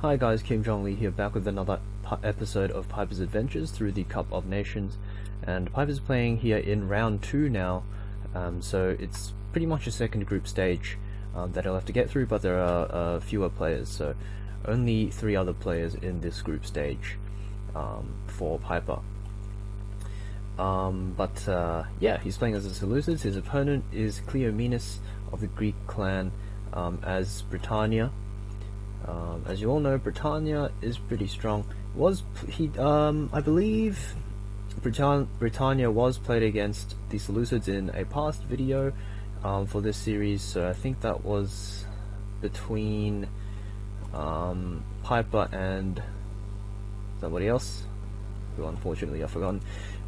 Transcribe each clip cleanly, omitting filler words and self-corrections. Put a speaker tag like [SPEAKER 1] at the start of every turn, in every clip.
[SPEAKER 1] Hi guys, Kim Jong-Lee here, back with another episode of Piper's Adventures through the Cup of Nations. And Piper's playing here in round 2 now, so it's pretty much a second group stage that he'll have to get through, but there are fewer players, so only 3 other players in this group stage for Piper. Yeah, he's playing as the Seleucids. His opponent is Kleomenis of the Greek clan as Britannia. As you all know, Britannia is pretty strong. I believe Britannia was played against the Seleucids in a past video for this series, so I think that was between Piper and somebody else, who unfortunately I've forgotten.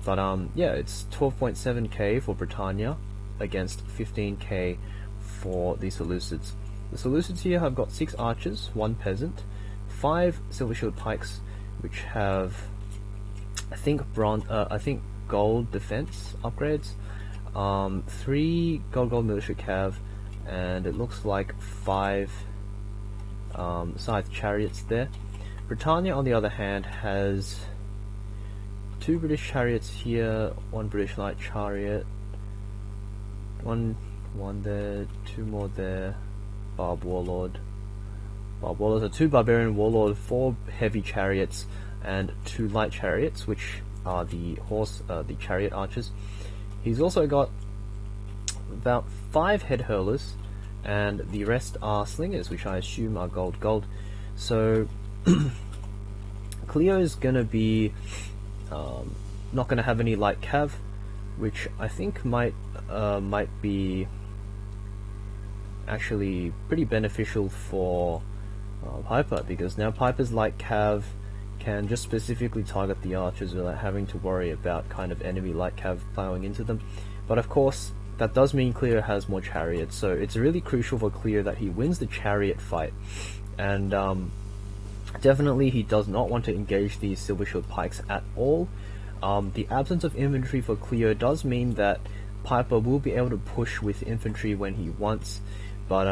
[SPEAKER 1] But yeah, it's 12.7k for Britannia against 15k for the Seleucids. The Seleucids here have got 6 archers, 1 peasant, 5 silver shield pikes, which have I think gold defense upgrades, 3 gold militia cav, and it looks like 5 scythe chariots there. Britannia, on the other hand, has 2 British chariots here, 1 British light chariot, one there, 2 more there. Barb Warlord, so 2 Barbarian Warlord, 4 heavy chariots, and 2 light chariots, which are the chariot archers. He's also got about 5 head hurlers, and the rest are slingers, which I assume are gold. So Cleo is gonna be not gonna have any light cav, which I think might be actually pretty beneficial for Piper, because now Piper's light cav can just specifically target the archers without having to worry about kind of enemy light cav plowing into them. But of course, that does mean Cleo has more chariots, so it's really crucial for Cleo that he wins the chariot fight. And definitely he does not want to engage these silver shield pikes at all. The absence of infantry for Cleo does mean that Piper will be able to push with infantry when he wants, but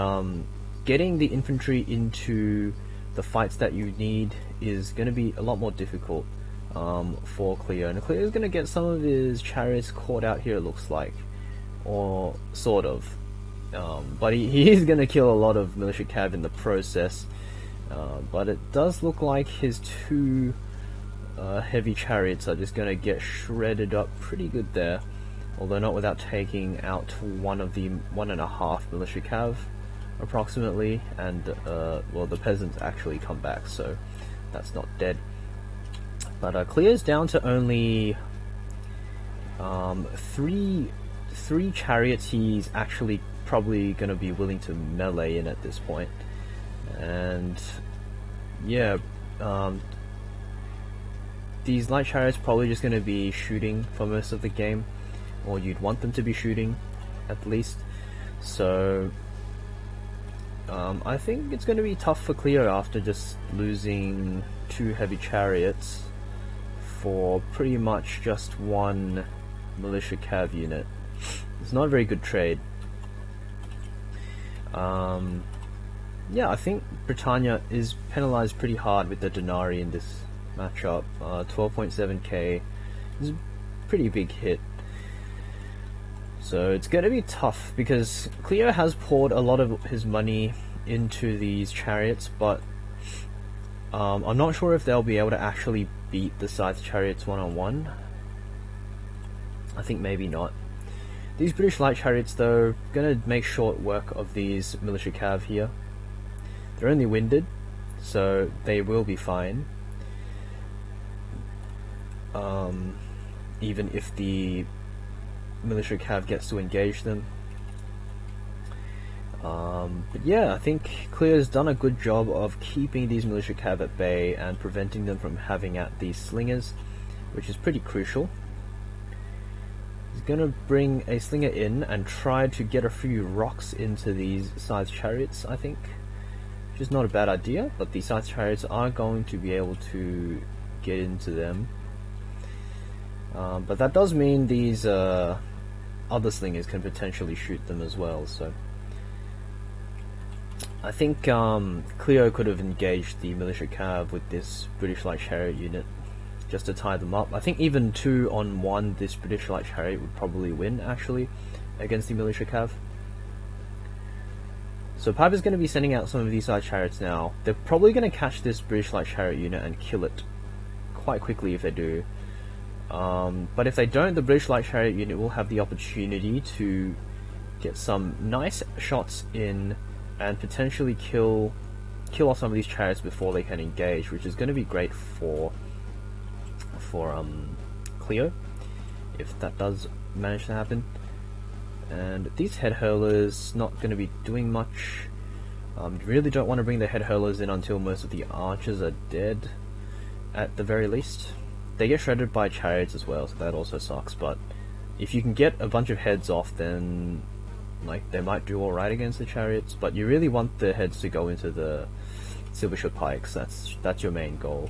[SPEAKER 1] getting the infantry into the fights that you need is going to be a lot more difficult for Cleo. And Cleo is going to get some of his chariots caught out here, it looks like, or sort of. But he is going to kill a lot of militia cav in the process. But it does look like his 2 heavy chariots are just going to get shredded up pretty good there. Although not without taking out one of the 1.5 militia cav, approximately, and well, the peasants actually come back, so that's not dead. But Cleo's down to only 3 chariots he's actually probably going to be willing to melee in at this point. And yeah, these light chariots probably just going to be shooting for most of the game, or you'd want them to be shooting at least. So I think it's going to be tough for Cleo after just losing 2 heavy chariots for pretty much just 1 militia cav unit. It's not a very good trade. Yeah, I think Britannia is penalized pretty hard with the Denarii in this matchup. 12.7k is a pretty big hit. So it's going to be tough, because Cleo has poured a lot of his money into these chariots, but I'm not sure if they'll be able to actually beat the scythe chariots one-on-one. I think maybe not. These British light chariots, though, going to make short work of these militia cav here. They're only winded, so they will be fine. Even if the militia cav gets to engage them. But yeah, I think Cleo's done a good job of keeping these militia cav at bay and preventing them from having at these slingers, which is pretty crucial. He's gonna bring a slinger in and try to get a few rocks into these scythe chariots, I think, which is not a bad idea, but the scythe chariots are going to be able to get into them. But that does mean these other slingers can potentially shoot them as well, so I think Cleo could have engaged the militia cav with this British light chariot unit just to tie them up. I think even 2-on-1 this British light chariot would probably win actually against the militia cav. So Piper's going to be sending out some of these light chariots now. They're probably going to catch this British light chariot unit and kill it quite quickly if they do. But if they don't, the British light chariot unit will have the opportunity to get some nice shots in and potentially kill off some of these chariots before they can engage, which is going to be great for Cleo, if that does manage to happen. And these head hurlers not going to be doing much. Really don't want to bring the head hurlers in until most of the archers are dead, at the very least. They get shredded by chariots as well, so that also sucks, but if you can get a bunch of heads off, then like they might do alright against the chariots, but you really want the heads to go into the silvershot pikes. That's your main goal.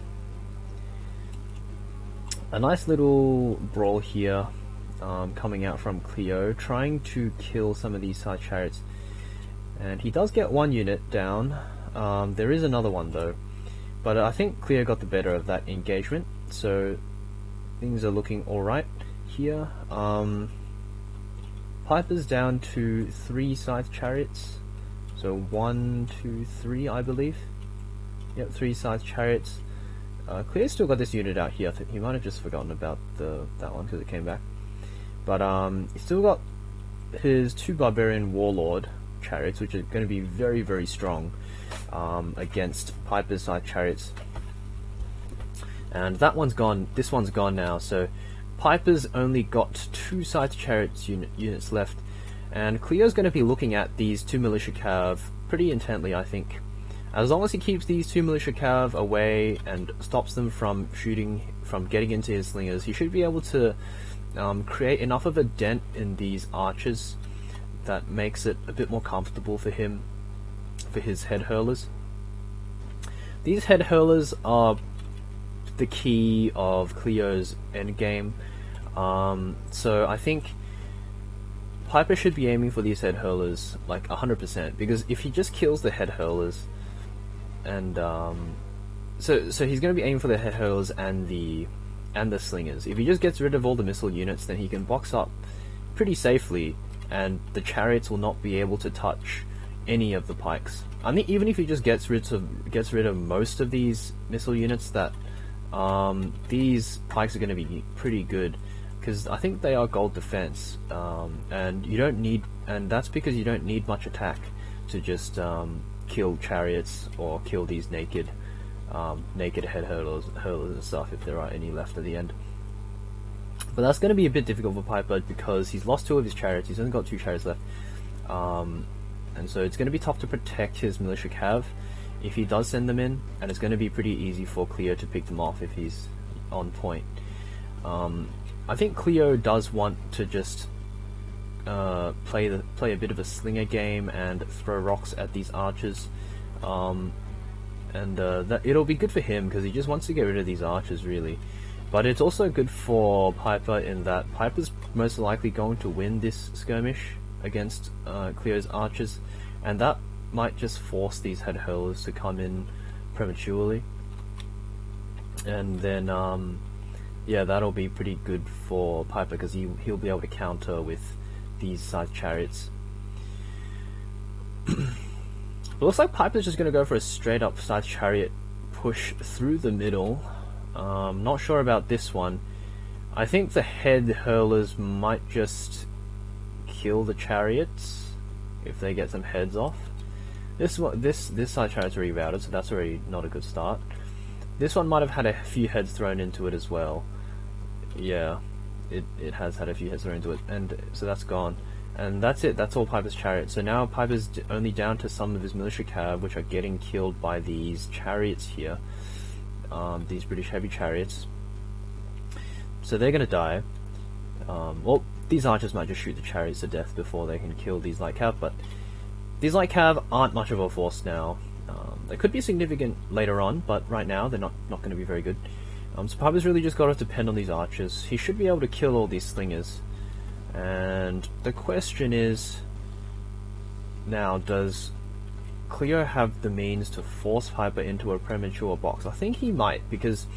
[SPEAKER 1] A nice little brawl here coming out from Cleo, trying to kill some of these side chariots, and he does get one unit down. There is another one though, but I think Cleo got the better of that engagement, so things are looking alright here. Piper's down to 3 scythe chariots, so 1, 2, 3 I believe. Yep, 3 scythe chariots. Cleo's still got this unit out here. I think he might have just forgotten about that one because it came back. But he's still got his 2 barbarian warlord chariots, which are going to be very, very strong against Piper's scythe chariots. And that one's gone. This one's gone now. So Piper's only got 2 scythe chariots units left, and Cleo's going to be looking at these 2 militia cav pretty intently, I think. As long as he keeps these 2 militia cav away and stops them from getting into his slingers, he should be able to create enough of a dent in these archers that makes it a bit more comfortable for him, for his head hurlers. These head hurlers are the key of Cleo's endgame. So I think Piper should be aiming for these head hurlers like 100%, because if he just kills the head hurlers, and so he's going to be aiming for the head hurlers and the slingers. If he just gets rid of all the missile units, then he can box up pretty safely, and the chariots will not be able to touch any of the pikes. I think even if he just gets rid of most of these missile units, that these pikes are going to be pretty good, because I think they are gold defense, and you don't need, and that's because you don't need much attack to just kill chariots or kill these naked head hurlers and stuff, if there are any left at the end. But that's going to be a bit difficult for Piper because he's lost 2 of his chariots. He's only got 2 chariots left, and so it's going to be tough to protect his militia cav if he does send them in, and it's going to be pretty easy for Cleo to pick them off if he's on point. I think Cleo does want to just play a bit of a slinger game and throw rocks at these archers, and that it'll be good for him because he just wants to get rid of these archers really. But it's also good for Piper in that Piper's most likely going to win this skirmish against Cleo's archers, and that might just force these head hurlers to come in prematurely, and then yeah, that'll be pretty good for Piper because he'll be able to counter with these scythe chariots. It looks like Piper's just going to go for a straight up scythe chariot push through the middle. Not sure about this one. I think the head hurlers might just kill the chariots if they get some heads off. This scythe chariot's already routed, so that's already not a good start. This one might have had a few heads thrown into it as well. Yeah, it has had a few heads thrown into it, and so that's gone. And that's it, that's all Piper's chariots. So now Piper's only down to some of his militia cav, which are getting killed by these chariots here. These British heavy chariots. So they're gonna die. Well, these archers might just shoot the chariots to death before they can kill these light cav, but these light cav aren't much of a force now. They could be significant later on, but right now they're not going to be very good. So Piper's really just got to depend on these archers. He should be able to kill all these slingers. And the question is, now, does Cleo have the means to force Piper into a premature box? I think he might, because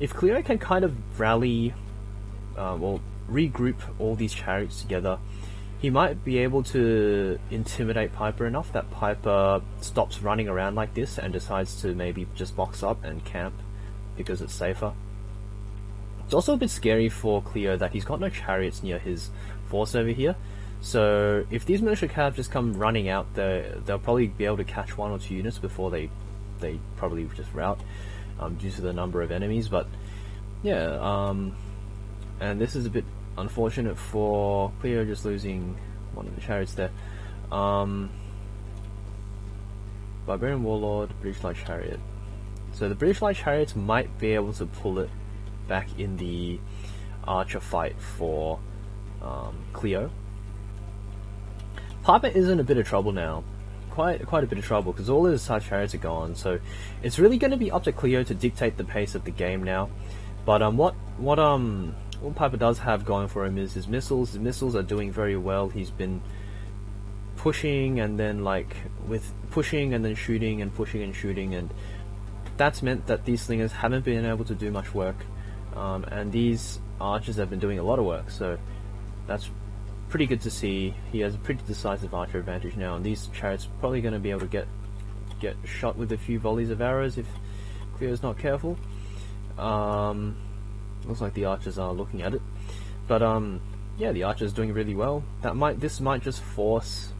[SPEAKER 1] if Cleo can kind of rally, regroup all these chariots together, he might be able to intimidate Piper enough that Piper stops running around like this and decides to maybe just box up and camp because it's safer. It's also a bit scary for Cleo that he's got no chariots near his force over here. So if these militia cav just come running out, they'll probably be able to catch 1 or 2 units before they probably just rout due to the number of enemies. But yeah, and this is a bit unfortunate for Cleo, just losing one of the chariots there. Barbarian Warlord, British Light Chariot. So the British Light Chariots might be able to pull it back in the archer fight for Cleo. Piper is in a bit of trouble now, quite a bit of trouble, because all his side chariots are gone. So it's really going to be up to Cleo to dictate the pace of the game now. But what Piper does have going for him is his missiles. His missiles are doing very well. He's been pushing and then pushing and then shooting and pushing and shooting, and that's meant that these slingers haven't been able to do much work, and these archers have been doing a lot of work. So that's pretty good to see. He has a pretty decisive archer advantage now, and these chariots probably going to be able to get shot with a few volleys of arrows if Cleo's not careful. Looks like the archers are looking at it, but yeah, the archer's doing really well. This might just force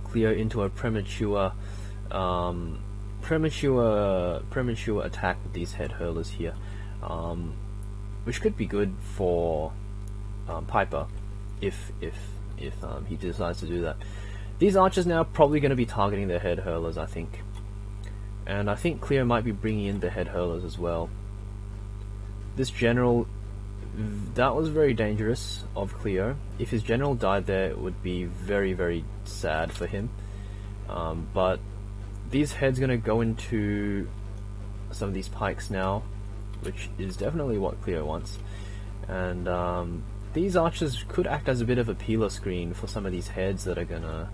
[SPEAKER 1] Cleo into a premature attack with these head hurlers here, which could be good for Piper if he decides to do that. These archers now are probably going to be targeting their head hurlers, I think, and I think Cleo might be bringing in the head hurlers as well. This general, that was very dangerous of Cleo. If his general died there, it would be very, very sad for him. But these heads going to go into some of these pikes now, which is definitely what Cleo wants. And these archers could act as a bit of a peeler screen for some of these heads that are going to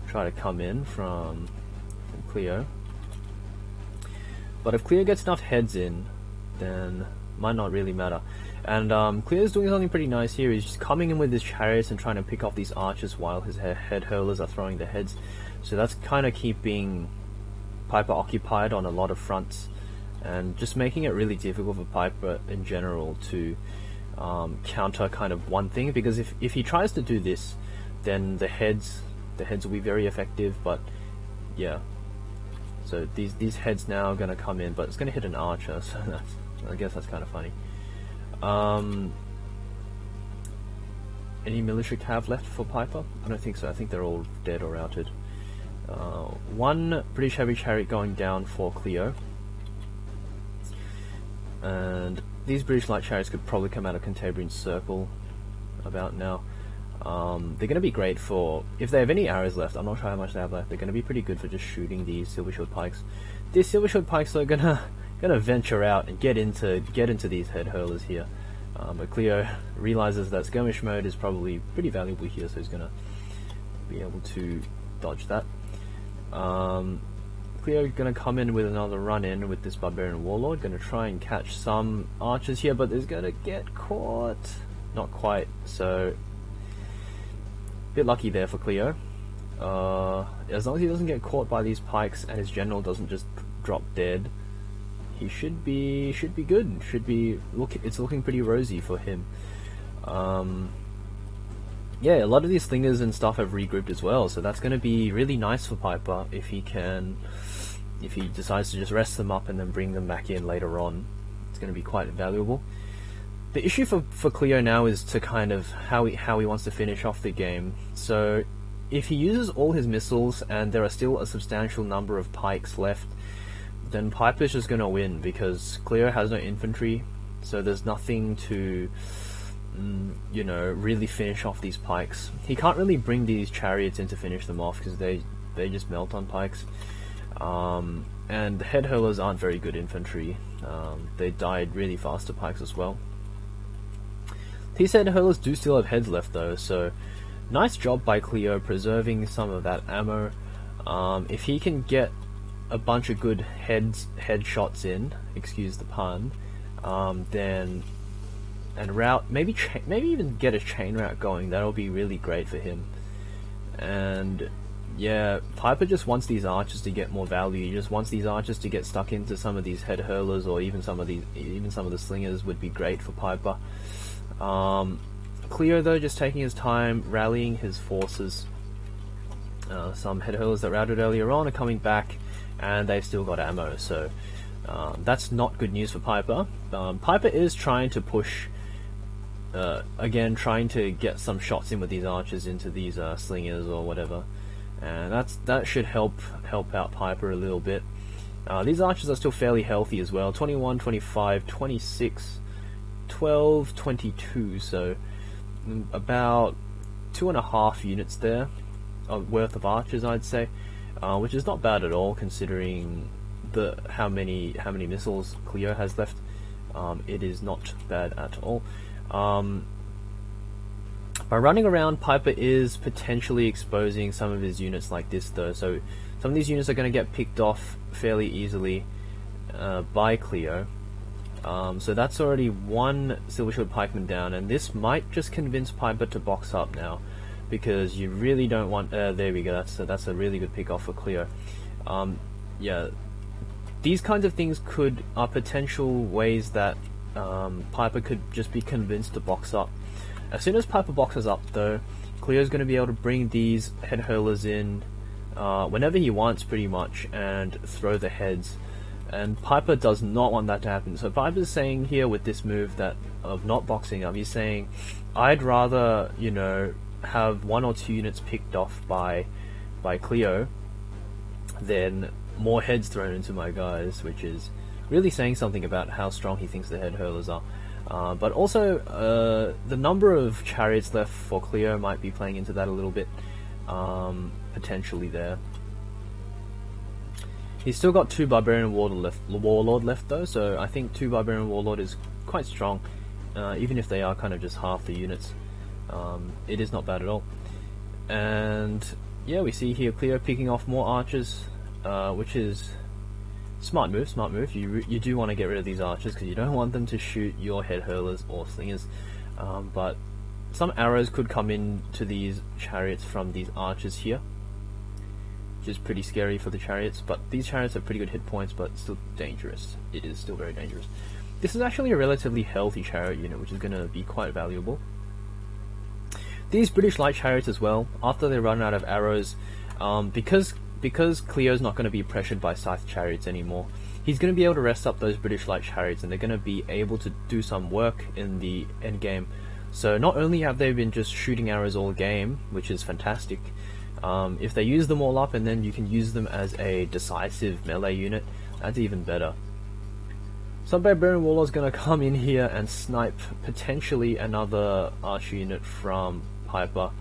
[SPEAKER 1] try to come in from Cleo. But if Cleo gets enough heads in, then might not really matter. And Cleo's doing something pretty nice here. He's just coming in with his chariots and trying to pick off these archers while his head hurlers are throwing their heads. So that's kind of keeping Piper occupied on a lot of fronts, and just making it really difficult for Piper in general to counter kind of one thing. Because if he tries to do this, then the heads will be very effective. But yeah, so these heads now are going to come in, but it's going to hit an archer, so I guess that's kind of funny. Any militia cav left for Piper? I don't think so. I think they're all dead or routed. One British heavy chariot going down for Cleo, and these British light chariots could probably come out of Cantabrian circle about now. They're going to be great for, if they have any arrows left. I'm not sure how much they have left. They're going to be pretty good for just shooting these silver shield pikes. These silver shield pikes are gonna venture out and get into these head hurlers here. But Cleo realizes that skirmish mode is probably pretty valuable here, so he's gonna be able to dodge that. Cleo gonna come in with another run in with this barbarian warlord. Gonna try and catch some archers here, but is gonna get caught. Not quite. So bit lucky there for Cleo. As long as he doesn't get caught by these pikes and his general doesn't just drop dead, he should be good. It's looking pretty rosy for him. Yeah, a lot of these slingers and stuff have regrouped as well, so that's going to be really nice for Piper if he decides to just rest them up and then bring them back in later on. It's going to be quite valuable. The issue for Cleo now is to kind of how he wants to finish off the game. So if he uses all his missiles and there are still a substantial number of pikes left, then Piper's just going to win, because Cleo has no infantry, so there's nothing to really finish off these pikes. He can't really bring these chariots in to finish them off, because they just melt on pikes. And the head hurlers aren't very good infantry. They died really fast to pikes as well. These head hurlers do still have heads left though, so nice job by Cleo preserving some of that ammo. If he can get a bunch of good headshots in, excuse the pun, then and route maybe even get a chain route going. That'll be really great for him. And yeah, Piper just wants these archers to get more value. He just wants these archers to get stuck into some of these head hurlers, or even some of the slingers would be great for Piper. Cleo though, just taking his time, rallying his forces. Some head hurlers that routed earlier on are coming back, and they've still got ammo, so that's not good news for Piper. Piper is trying to push, again, trying to get some shots in with these archers into these slingers or whatever, and that should help out Piper a little bit. These archers are still fairly healthy as well, 21, 25, 26, 12, 22, so about 2.5 units there worth of archers, I'd say, which is not bad at all considering how many missiles Cleo has left. It is not bad at all. By running around, Piper is potentially exposing some of his units like this though, so some of these units are going to get picked off fairly easily by Cleo. So that's already one Silver Shield Pikeman down, and this might just convince Piper to box up now, because you really don't want... there we go, that's a really good pick off for Cleo. Yeah, these kinds of things are potential ways that Piper could just be convinced to box up. As soon as Piper boxes up though, Cleo's going to be able to bring these head hurlers in whenever he wants pretty much, and throw the heads. And Piper does not want that to happen. So Piper's saying here with this move of not boxing up, he's saying, I'd rather, you know, have 1 or 2 units picked off by Cleo than more heads thrown into my guys, which is really saying something about how strong he thinks the head hurlers are. But also, the number of chariots left for Cleo might be playing into that a little bit, potentially there. He's still got 2 Barbarian Warlord left though, so I think 2 Barbarian Warlord is quite strong, even if they are kind of just half the units. It is not bad at all. And yeah, we see here Cleo picking off more archers, which is smart move. You do want to get rid of these archers because you don't want them to shoot your head hurlers or slingers. But some arrows could come into these chariots from these archers here, which is pretty scary for the chariots. But these chariots have pretty good hit points, but still dangerous. It is still very dangerous. This is actually a relatively healthy chariot unit, which is going to be quite valuable. These British light chariots as well, after they run out of arrows, because Cleo's not going to be pressured by scythe chariots anymore, he's going to be able to rest up those British light chariots, and they're going to be able to do some work in the end game. So not only have they been just shooting arrows all game, which is fantastic, if they use them all up and then you can use them as a decisive melee unit, that's even better. Some Barbarian Warlord's going to come in here and snipe potentially another archer unit from Piper.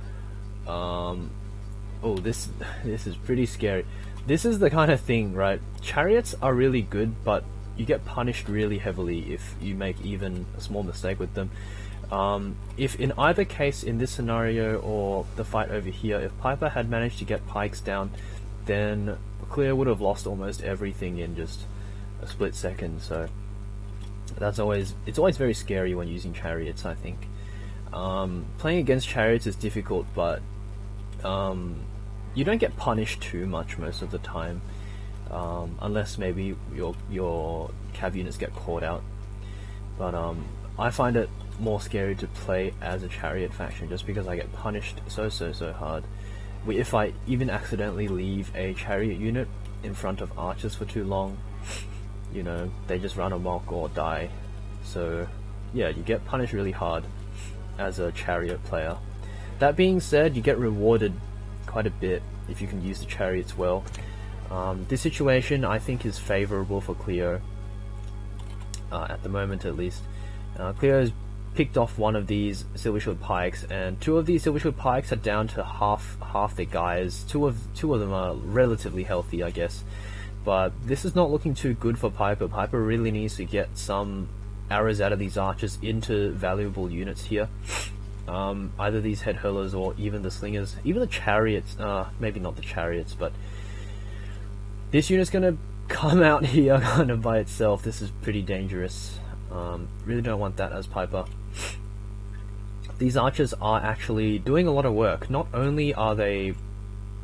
[SPEAKER 1] Oh, this is pretty scary. This is the kind of thing, right? Chariots are really good, but you get punished really heavily if you make even a small mistake with them. If in either case, in this scenario or the fight over here, if Piper had managed to get pikes down, then Cleo would have lost almost everything in just a split second. So it's always very scary when using chariots, I think. Playing against chariots is difficult, but you don't get punished too much most of the time, unless maybe your cav units get caught out. But I find it more scary to play as a chariot faction just because I get punished so hard. If I even accidentally leave a chariot unit in front of archers for too long, you know, they just run amok or die. So yeah, you get punished really hard as a chariot player. That being said, you get rewarded quite a bit if you can use the chariots well. This situation I think is favourable for Cleo, at the moment at least. Cleo's picked off one of these Silver Shield Pikes, and 2 of these Silver Shield Pikes are down to half their guys. Two of them are relatively healthy, I guess. But this is not looking too good for Piper. Piper really needs to get some arrows out of these archers into valuable units here. Either these head hurlers or even the slingers, even the chariots, maybe not the chariots, but This unit's gonna come out here kind of by itself. This is pretty dangerous. Really don't want that as Piper. These archers are actually doing a lot of work. Not only are they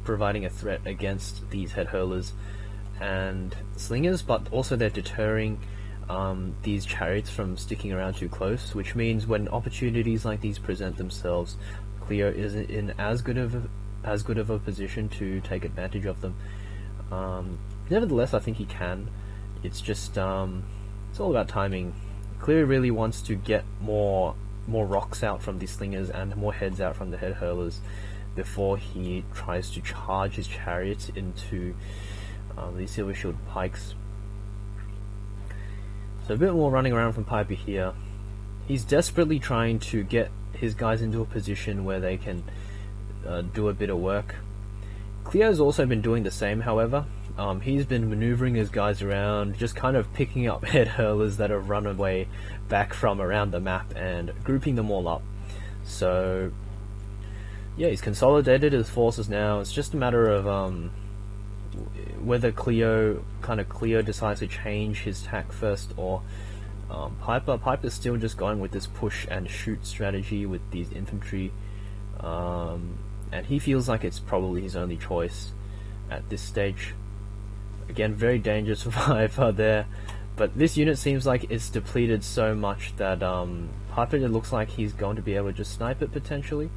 [SPEAKER 1] providing a threat against these head hurlers and slingers, but also they're deterring these chariots from sticking around too close, which means when opportunities like these present themselves, Cleo is in as good of a position to take advantage of them. Nevertheless, I think he can. It's just it's all about timing. Cleo really wants to get more rocks out from these slingers and more heads out from the head hurlers before he tries to charge his chariots into these silver shield pikes. So a bit more running around from Piper here. He's desperately trying to get his guys into a position where they can do a bit of work. Cleo's also been doing the same, however. He's been maneuvering his guys around, just kind of picking up head hurlers that have run away back from around the map and grouping them all up. So yeah, he's consolidated his forces now. It's just a matter of whether Cleo decides to change his tack first, or Piper's still just going with this push and shoot strategy with these infantry, and he feels like it's probably his only choice at this stage. Again, very dangerous for Piper there, but this unit seems like it's depleted so much that Piper, it looks like he's going to be able to just snipe it potentially,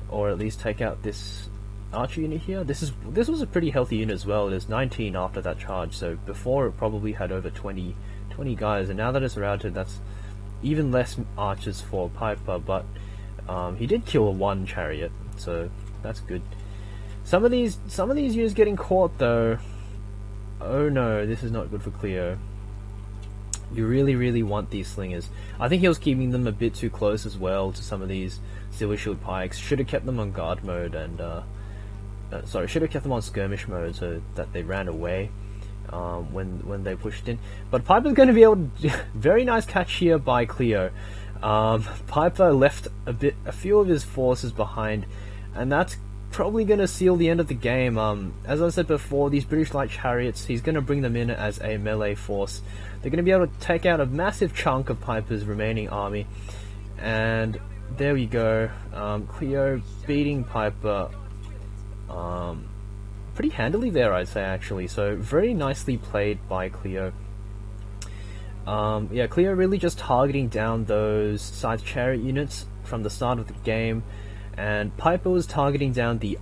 [SPEAKER 1] or at least take out this archer unit here. This was a pretty healthy unit as well. There's 19 after that charge, so before it probably had over 20 guys, and now that it's routed, that's even less archers for Piper, but he did kill one chariot, so that's good. Some of these units getting caught though. Oh no, this is not good for Cleo. You really want these slingers. I think he was keeping them a bit too close as well to some of these silver shield pikes. Should have kept them on guard mode, and should have kept them on skirmish mode so that they ran away when they pushed in. But Piper's going to be able to very nice catch here by Cleo. Piper left a few of his forces behind, and that's probably going to seal the end of the game. As I said before, these British light chariots, he's going to bring them in as a melee force. They're going to be able to take out a massive chunk of Piper's remaining army, and there we go. Cleo beating Piper pretty handily there, I'd say, actually. So very nicely played by Cleo. Yeah, Cleo really just targeting down those scythe chariot units from the start of the game, and Piper was targeting down the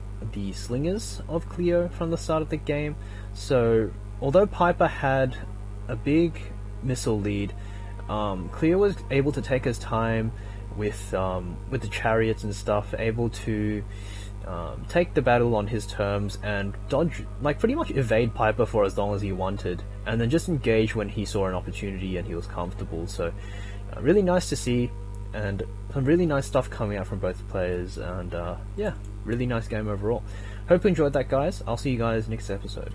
[SPEAKER 1] slingers of Cleo from the start of the game. So although Piper had a big missile lead, Cleo was able to take his time with the chariots and stuff, able to take the battle on his terms and dodge, like pretty much evade Piper for as long as he wanted, and then just engage when he saw an opportunity and he was comfortable. So really nice to see, and some really nice stuff coming out from both players, and yeah, really nice game overall. Hope you enjoyed that, guys. I'll see you guys next episode.